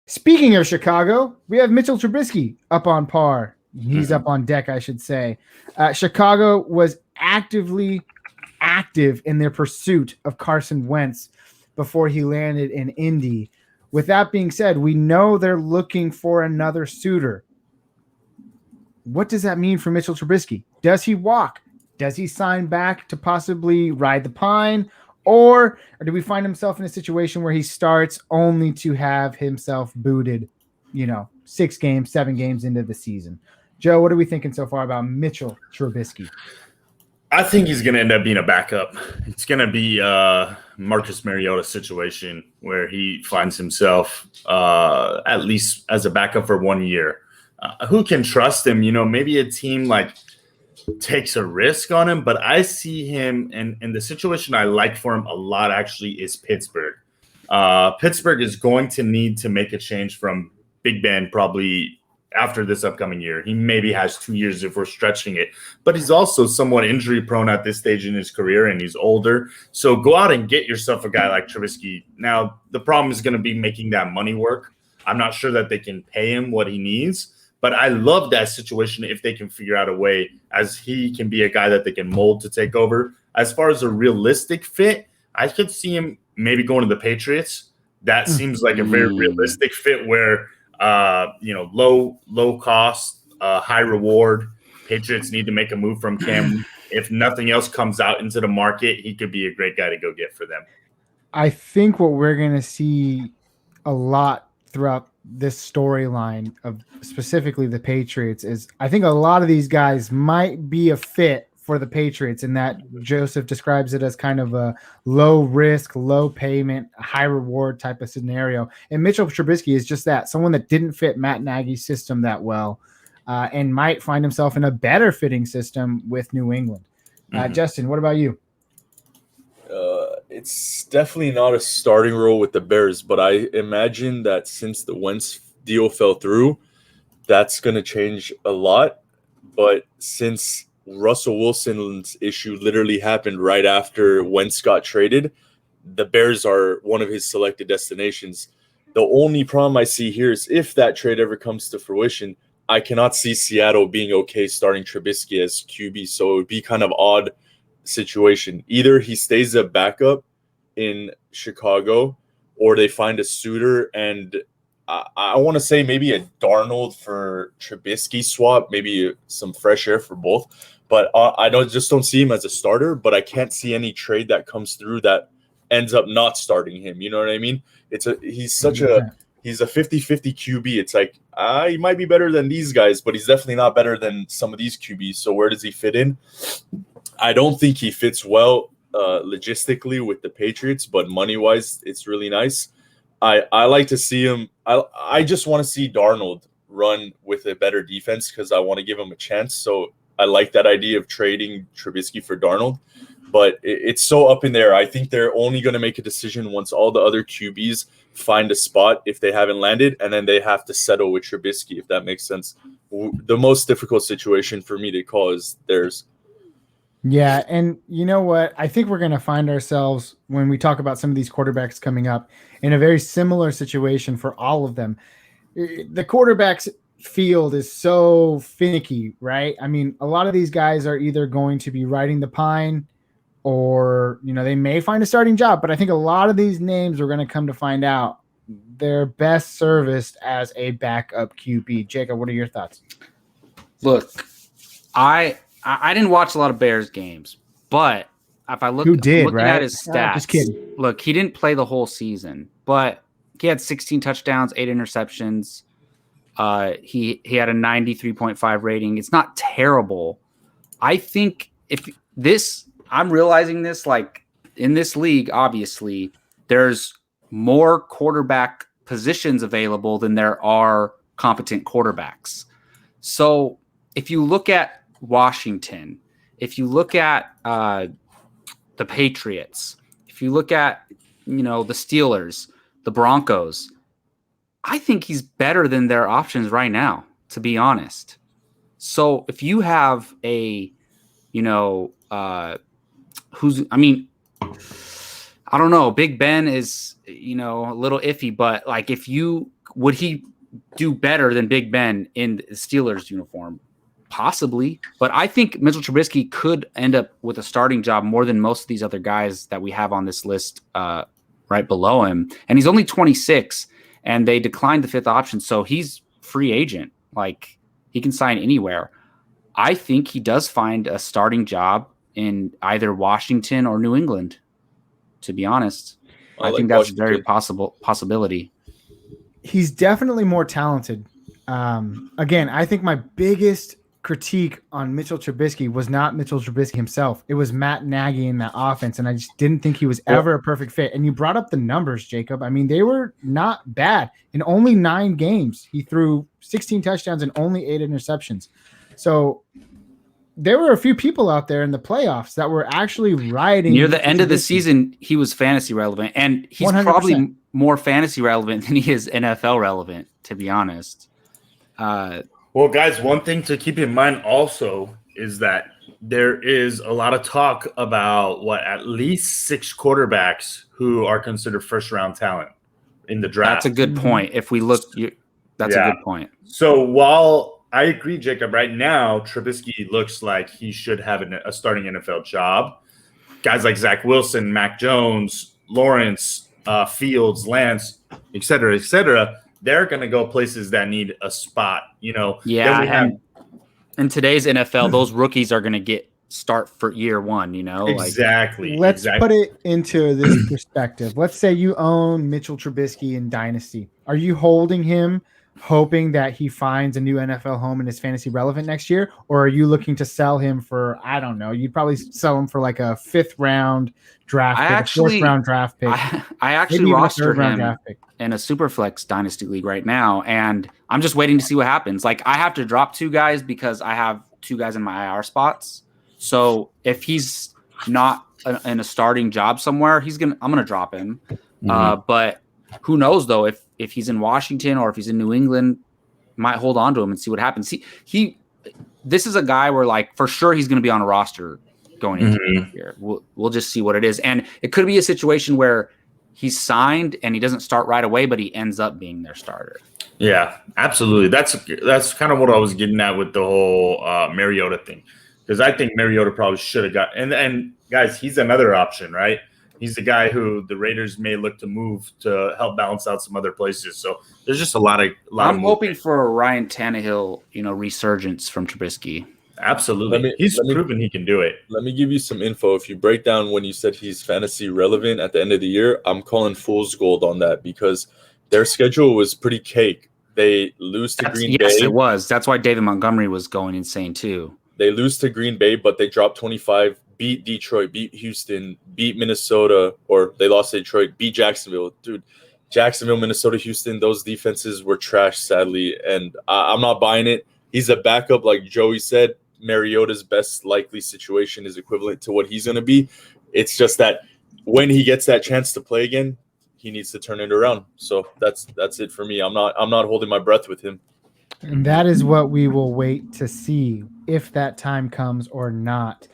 Speaking of Chicago, we have Mitchell Trubisky up on par. He's up on deck, I should say. Chicago was active in their pursuit of Carson Wentz before he landed in Indy. With that being said, we know they're looking for another suitor. What does that mean for Mitchell Trubisky? Does he walk? Does he sign back to possibly ride the pine? Or do we find himself in a situation where he starts only to have himself booted, 6 games, 7 games into the season? Joe, what are we thinking so far about Mitchell Trubisky? I think he's going to end up being a backup. It's going to be Marcus Mariota's situation where he finds himself at least as a backup for 1 year. Who can trust him? Maybe a team takes a risk on him, but I see him, and the situation I like for him a lot actually is Pittsburgh. Pittsburgh is going to need to make a change from Big Ben probably after this upcoming year. He maybe has 2 years if we're stretching it, but he's also somewhat injury prone at this stage in his career, and he's older. So go out and get yourself a guy like Trubisky. Now, the problem is going to be making that money work. I'm not sure that they can pay him what he needs, but I love that situation if they can figure out a way, as he can be a guy that they can mold to take over. As far as a realistic fit, I could see him maybe going to the Patriots. That seems like a very realistic fit where low cost, high reward. Patriots need to make a move from Cam. If nothing else comes out into the market, he could be a great guy to go get for them. I think what we're going to see a lot throughout this storyline of specifically the Patriots is I think a lot of these guys might be a fit for the Patriots, in that Joseph describes it as kind of a low risk, low payment, high reward type of scenario. And Mitchell Trubisky is just that, someone that didn't fit Matt Nagy's system that well, and might find himself in a better fitting system with New England. Justin, what about you? It's definitely not a starting role with the Bears, but I imagine that since the Wentz deal fell through, that's going to change a lot. But since Russell Wilson's issue literally happened right after Wentz got traded, the Bears are one of his selected destinations. The only problem I see here is if that trade ever comes to fruition, I cannot see Seattle being okay starting Trubisky as QB. So it would be kind of odd situation. Either he stays a backup in Chicago or they find a suitor, and I want to say maybe a Darnold for Trubisky swap, maybe some fresh air for both. But I just don't see him as a starter, but I can't see any trade that comes through that ends up not starting him. You know what I mean? He's a 50-50 QB. It's like, he might be better than these guys, but he's definitely not better than some of these QBs. So where does he fit in? I don't think he fits well logistically with the Patriots, but money-wise, it's really nice. I like to see him. I just want to see Darnold run with a better defense because I want to give him a chance. So I like that idea of trading Trubisky for Darnold, but it's so up in there. I think they're only going to make a decision once all the other QBs find a spot if they haven't landed, and then they have to settle with Trubisky, if that makes sense. The most difficult situation for me to call is theirs. Yeah, and you know what? I think we're going to find ourselves, when we talk about some of these quarterbacks coming up, in a very similar situation for all of them. The quarterbacks field is so finicky, right? I mean, a lot of these guys are either going to be riding the pine or, they may find a starting job, but I think a lot of these names we're going to come to find out they're best serviced as a backup QB. Jacob, what are your thoughts? Look, I didn't watch a lot of Bears games, but if I look, looking at his stats, just kidding. Look, he didn't play the whole season, but he had 16 touchdowns, 8 interceptions. He had a 93.5 rating. It's not terrible. I think I'm realizing this, like in this league, obviously there's more quarterback positions available than there are competent quarterbacks. So if you look at Washington, if you look at the Patriots, if you look at, the Steelers, the Broncos, I think he's better than their options right now, to be honest. So if you have I don't know. Big Ben is, a little iffy, but like if you would he do better than Big Ben in the Steelers uniform? Possibly, but I think Mitchell Trubisky could end up with a starting job more than most of these other guys that we have on this list right below him. And he's only 26, and they declined the 5th option, so he's free agent. Like, he can sign anywhere. I think he does find a starting job in either Washington or New England, to be honest. I think that's a very possibility. He's definitely more talented. Again, I think my biggest critique on Mitchell Trubisky was not Mitchell Trubisky himself. It was Matt Nagy in that offense, and I just didn't think he was ever a perfect fit. And you brought up the numbers, Jacob. I mean, they were not bad. In only 9 games, he threw 16 touchdowns and only 8 interceptions. So there were a few people out there in the playoffs that were actually riding. Near the end of the season, he was fantasy relevant, and he's 100%. Probably more fantasy relevant than he is NFL relevant, to be honest. Well, guys, one thing to keep in mind also is that there is a lot of talk about at least 6 quarterbacks who are considered first-round talent in the draft. That's a good point. If we look, that's a good point. So while I agree, Jacob, right now Trubisky looks like he should have a starting NFL job. Guys like Zach Wilson, Mac Jones, Lawrence, Fields, Lance, et cetera, they're going to go places that need a spot, Yeah, and in today's NFL, those rookies are going to start for year 1, Exactly. Let's put it into this perspective. Let's say you own Mitchell Trubisky in Dynasty. Are you holding him, hoping that he finds a new NFL home and is fantasy relevant next year? Or are you looking to sell him for, I don't know, you'd probably sell him for like a 5th round draft pick, a 4th round draft pick. I actually roster him in a Superflex Dynasty League right now, and I'm just waiting to see what happens. Like, I have to drop 2 guys because I have 2 guys in my IR spots. So if he's not in a starting job somewhere, I'm gonna drop him. But who knows though? If he's in Washington or if he's in New England, might hold on to him and see what happens. This is a guy where, like, for sure he's going to be on a roster going into the year. We'll just see what it is, and it could be a situation where he's signed and he doesn't start right away, but he ends up being their starter. Yeah, absolutely. That's kind of what I was getting at with the whole Mariota thing, because I think Mariota probably should have got. And guys, he's another option, right? He's the guy who the Raiders may look to move to help balance out some other places. So there's just a lot of. I'm hoping for a Ryan Tannehill, resurgence from Trubisky. Absolutely. He's proven he can do it. Let me give you some info. If you break down when you said he's fantasy relevant at the end of the year, I'm calling fool's gold on that because their schedule was pretty cake. They lose to Green Bay. Yes, it was. That's why David Montgomery was going insane too. They lose to Green Bay, but they dropped 25, beat Detroit, beat Houston, beat Minnesota, or they lost to Detroit, beat Jacksonville. Dude, Jacksonville, Minnesota, Houston, those defenses were trash, sadly, and I'm not buying it. He's a backup, like Joey said. Mariota's best likely situation is equivalent to what he's going to be. It's just that when he gets that chance to play again, he needs to turn it around. So that's it for me. I'm not holding my breath with him. And that is what we will wait to see if that time comes or not.